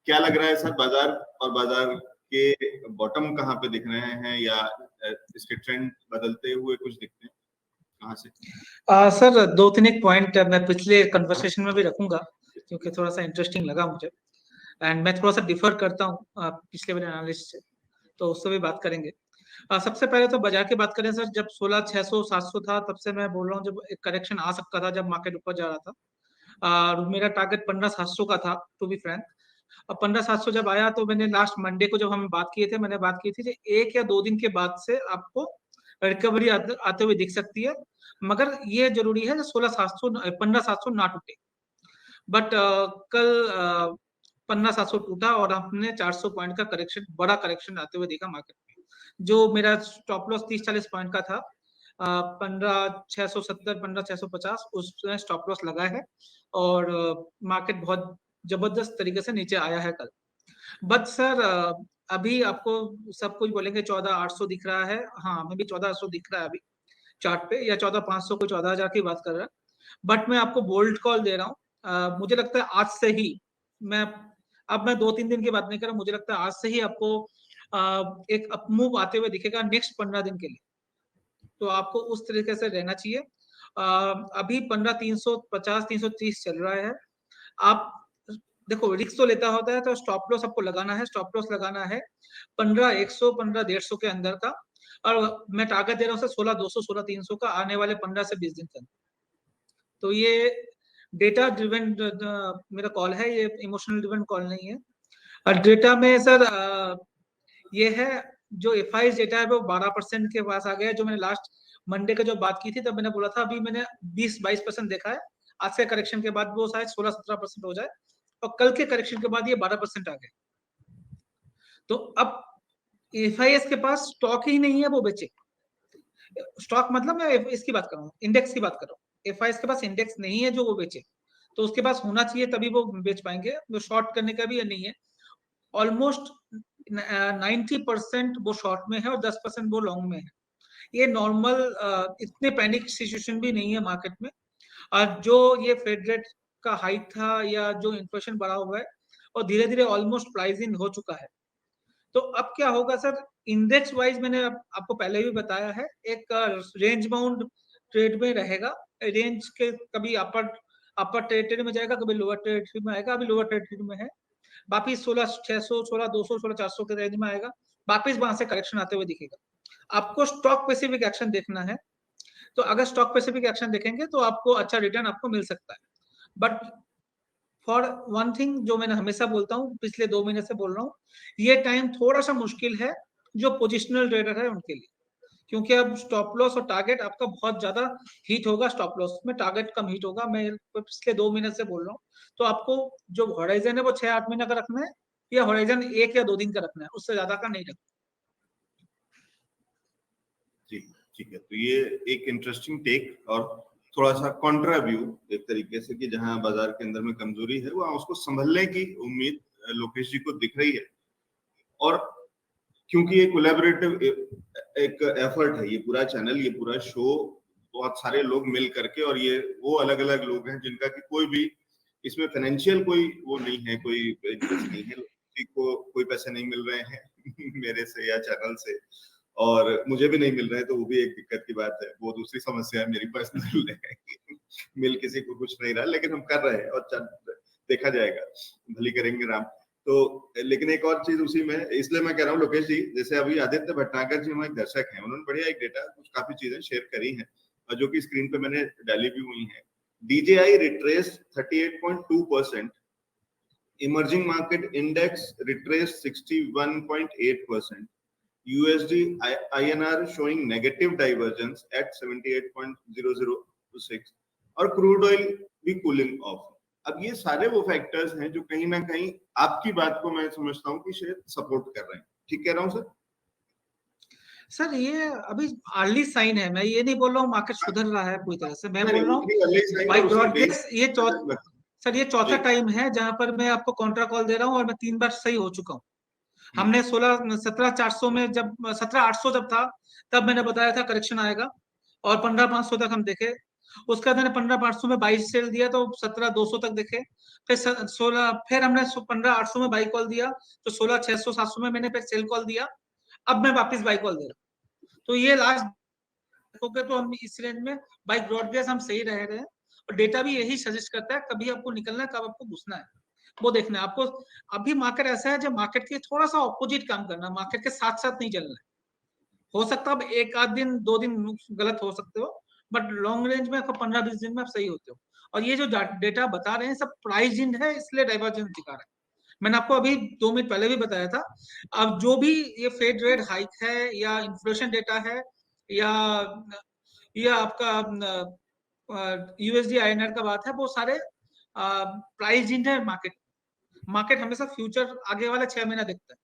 क्या लग रहा है सर, बाजार और बाजार के बॉटम कहाँ पे दिख रहे हैं, या इसके ट्रेंड बदलते हुए कुछ दिखते हैं कहाँ से? सर 2-3 एक पॉइंट मैं पिछले कन्वर्सेशन में भी रखूंगा, क्योंकि थोड़ा सा इंटरेस्टिंग लगा मुझे, एंड मैं थोड़ा सा डिफर करता हूँ पिछले वाले एनालिस्ट से, तो उससे भी बात करेंगे। सबसे पहले तो बाजार की बात करें सर, जब 16,600-700 था, तब से मैं बोल रहा हूँ जब एक करेक्शन आ सकता था, जब मार्केट ऊपर जा रहा था। मेरा टारगेट 15,700 का था, टू बी फ्रैंक। अब 15,700 जब आया, तो मैंने लास्ट मंडे को जब हम बात किए थे, मैंने बात की थी कि 1 या 2 दिन के बाद से आपको रिकवरी आते हुए दिख सकती है, मगर ये जरूरी है कि 15,700 ना टूटे। बट कल 15,700 टूटा और हमने 400 पॉइंट का करेक्शन, बड़ा करेक्शन आते हुए देखा मार्केट में। जो मेरा स्टॉप लॉस 30-40 पॉइंट का था, 15,670, 15,650, उसमें स्टॉप लॉस लगा है, और मार्केट बहुत जबरदस्त तरीके से नीचे आया है कल। बट सर अभी आपको सब कुछ बोलेंगे 14,800 दिख रहा है, हाँ हमें भी 14,800 दिख रहा है अभी चार्ट पे, या 14,500 को 14,000 की बात कर रहा है। बट मैं आपको बोल्ड कॉल दे रहा हूँ, मुझे लगता है आज से ही, मैं 2-3 दिन की बात नहीं कर रहा, मुझे लगता है आज से ही आपको एक अपमूव आते हुए दिखेगा नेक्स्ट 15 दिन के लिए, तो आपको उस तरीके से रहना चाहिए। अभी 15,350, 330 चल रहा है। आप देखो, रिस्क तो लेता होता है, तो स्टॉप लॉस आपको लगाना है, स्टॉप लॉस लगाना है 15,100, 15,150 के अंदर का, और मैं टारगेट दे रहा हूँ 16,200, 16,300 का आने वाले 15 से 20 दिन के अंदर। तो ये डेटा ड्रिवन मेरा कॉल है, ये इमोशनल ड्रिवन कॉल नहीं है। और डेटा में सर ये है, जो एफआईएस डेटा है वो 12% के पास आ गया है। जो मैंने लास्ट मंडे का जो बात की थी, तब मैंने बोला था अभी मैंने 20-22% देखा है, आज के करेक्शन के बाद वो शायद 16-17% हो जाए, और कल के करेक्शन के बाद ये 12% आ गया। तो अब एफआईएस के पास स्टॉक ही नहीं है, वो बेचे। स्टॉक मतलब मैं इसकी बात कर रहा हूँ, इंडेक्स की बात कर रहा हूँ। एफआईएस के पास इंडेक्स नहीं है जो वो बेचे, तो उसके पास होना चाहिए तभी वो बेच पाएंगे, वो शॉर्ट करने का भी ये नहीं है। ऑलमोस्ट 90% वो शॉर्ट में है और 10% वो लॉन्ग में है। ये नॉर्मल, इतने पैनिक सिचुएशन भी नहीं है मार्केट में। और जो ये फेड रेट का हाइक था, या जो इन्फ्लेशन बढ़ा हुआ है, और धीरे धीरे ऑलमोस्ट प्राइस इन हो चुका है। तो अब क्या होगा सर, इंडेक्स वाइज मैंने आपको पहले भी बताया है, एक रेंज बाउंड ट्रेड में रहेगा। रेंज के कभी अपर टेरिटरी में जाएगा, कभी लोअर टेरिटरी में आएगा, अभी लोअर टेरिटरी में है। वापिस 16,600, 16,200, 16,400 के रेंज में आएगा, वापिस वहां से करेक्शन आते हुए दिखेगा। आपको स्टॉक स्पेसिफिक एक्शन देखना है, तो अगर स्टॉक स्पेसिफिक एक्शन देखेंगे तो आपको अच्छा रिटर्न आपको मिल सकता है। बट फॉर वन थिंग, जो मैंने हमेशा बोलता हूँ, पिछले 2 महीने से बोल रहा हूँ, ये टाइम थोड़ा सा मुश्किल है जो पोजिशनल ट्रेडर है उनके लिए, क्योंकि अब स्टॉप लॉस और टारगेट आपका बहुत ज्यादा हीट होगा। स्टॉप लॉस में टारगेट कम हीट होगा, मैं पिछले 2 महीने से बोल रहा हूँ। तो आपको जो हॉराइजन है वो 6-8 महीने का रखना है, या हॉराइजन 1 या 2 दिन का रखना है, उससे ज्यादा का नहीं रखना। जी ठीक है, तो ये एक इंटरेस्टिंग टेक और थोड़ा सा कॉन्ट्रा व्यू एक तरीके से, कि जहां बाजार के अंदर में कमजोरी है वहां उसको संभलने की उम्मीद लोकेश जी को दिख रही है। और क्योंकि ये कोलैबोरेटिव एक एफर्ट है, ये पूरा चैनल, ये पूरा शो, बहुत सारे लोग मिल करके, और ये वो अलग अलग लोग हैं जिनका कि कोई भी इसमें फाइनेंशियल कोई वो नहीं है, कोई इंटरेस्ट नहीं है, किसी को कोई पैसे नहीं मिल रहे हैं मेरे से या चैनल से, और मुझे भी नहीं मिल रहे हैं, तो वो भी एक दिक्कत की बात है। वो दूसरी समस्या है मेरी पर्सनल है मिल किसी को कुछ नहीं रहा, लेकिन हम कर रहे हैं और देखा जाएगा, भली करेंगे राम। तो लेकिन एक और चीज उसी में, इसलिए मैं कह रहा हूँ लोकेश जी, जैसे अभी आदित्य भटनागर जी हमारे दर्शक हैं, उन्होंने बढ़िया एक डेटा, कुछ काफी चीजें शेयर करी हैं, जो कि स्क्रीन पे मैंने डाली भी हुई है। DJI retrace 38.2%, emerging market index retrace 61.8%, USD INR showing negative divergence at 78.006, और क्रूड ऑयल भी कूलिंग ऑफ। अब ये सारे वो फैक्टर्स हैं जो कहीं ना कहीं आपकी बात को मैं समझता हूँ कि शायद सपोर्ट कर रहे हैं। ठीक कह रहा हूँ सर? सर ये अभी अर्ली साइन है, मैं ये नहीं बोल रहा हूँ मार्केट सुधर रहा है पूरी तरह से, मैं बोल रहा हूँ बाय ब्रॉडकेस्ट ये चौथा टाइम है जहां पर मैं आपको कॉन्ट्रा कॉल दे रहा हूँ, और मैं 3 बार सही हो चुका हूँ। हमने 17,400 में, जब 17,800 जब था, तब मैंने बताया था करेक्शन आएगा, और 15,500 तक हम देखे। उसके बाद मैंने 15,500 में बाई सेल दिया तो 17,200 तक दिखे, फिर 16, फिर हमने 15,800 में बाई कॉल दिया तो 16,600 700 में मैंने फिर सेल कॉल दिया, अब मैं वापस बाई कॉल दे रहा हूँ। तो ये लास्ट देखोगे तो हम इस रेंज में बाई ब्रॉडगेज हम सही रह रहे हैं, और डेटा भी यही सजेस्ट करता है कभी आपको निकलना है कब आपको घुसना है, वो देखना है आपको। अभी मार्केट ऐसा है जब मार्केट के थोड़ा सा ऑपोजिट काम करना है, मार्केट के साथ साथ नहीं चलना है। हो सकता है अब एक आध दिन 2 दिन गलत हो सकते हो, बट लॉन्ग रेंज में आपको 15-20 दिन में आप सही होते हो। और ये जो डेटा बता रहे हैं सब प्राइस इन है, इसलिए डाइवर्जेंस दिखा रहा है। मैंने आपको अभी 2 मिनट पहले भी बताया था, अब जो भी ये फेड रेट हाइक है या इन्फ्लेशन डेटा है या आपका यूएसडी आईएनआर का बात है, वो सारे प्राइस इन है मार्केट। मार्केट हमेशा फ्यूचर आगे वाला 6 महीना देखता है।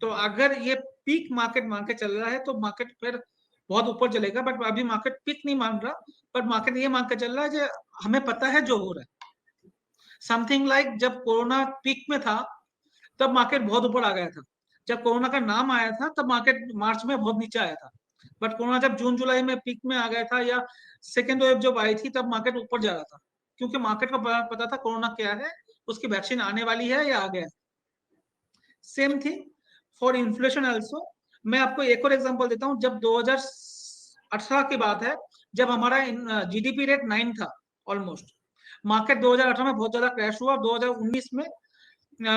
तो अगर ये पीक मार्केट मान के चल रहा है तो मार्केट फिर बहुत ऊपर चलेगा, बट अभी मार्केट पीक नहीं मान रहा, बट मार्केट ये मान के चल रहा है जो हमें पता है जो हो रहा है। समथिंग लाइक जब कोरोना पीक में था तब मार्केट बहुत ऊपर आ गया था, जब कोरोना का नाम आया था तब मार्केट मार्च में बहुत नीचे आया था, बट कोरोना जब जून जुलाई में पीक में आ गया था या सेकेंड वेव जब आई थी तब मार्केट ऊपर जा रहा था, क्योंकि मार्केट को पता था कोरोना क्या है, उसकी वैक्सीन आने वाली है या आ गया है। Same thing for inflation also. मैं आपको एक और एग्जांपल देता हूं, जब 2018 की बात है, जब हमारा जीडीपी रेट 9 था ऑलमोस्ट, मार्केट 2018 में बहुत ज्यादा क्रैश हुआ, 2019 में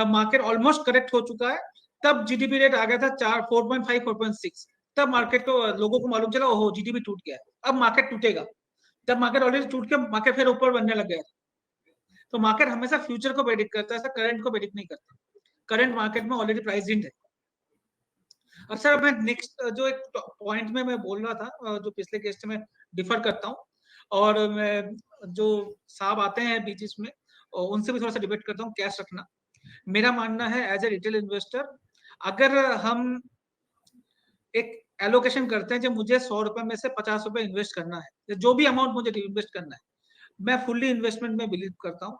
मार्केट ऑलमोस्ट करेक्ट हो चुका है, तब जीडीपी रेट आ गया था 4.5 4.6, तब मार्केट को लोगों को मालूम चला ओहो जीडीपी टूट गया है, अब मार्केट टूटेगा। जब मार्केट ऑलरेडी टूट के मार्केट फिर ऊपर बनने लग गया। तो मार्केट हमेशा फ्यूचर को प्रेडिक्ट करता है, ऐसा करंट को प्रेडिक्ट नहीं करता। करंट मार्केट में ऑलरेडी प्राइस इन है। अब सर मैं नेक्स्ट जो एक पॉइंट में मैं बोल रहा था, जो पिछले केस से मैं डिफर करता हूँ, और मैं जो साहब आते हैं बीच में उनसे भी थोड़ा सा डिबेट करता हूँ, कैश रखना। मेरा मानना है एज ए रिटेल इन्वेस्टर, अगर हम एक एलोकेशन करते हैं जब मुझे 100 रुपए में से 50 रुपए इन्वेस्ट करना है, जो भी अमाउंट मुझे इन्वेस्ट करना है, मैं फुल्ली इन्वेस्टमेंट में बिलीव करता हूँ।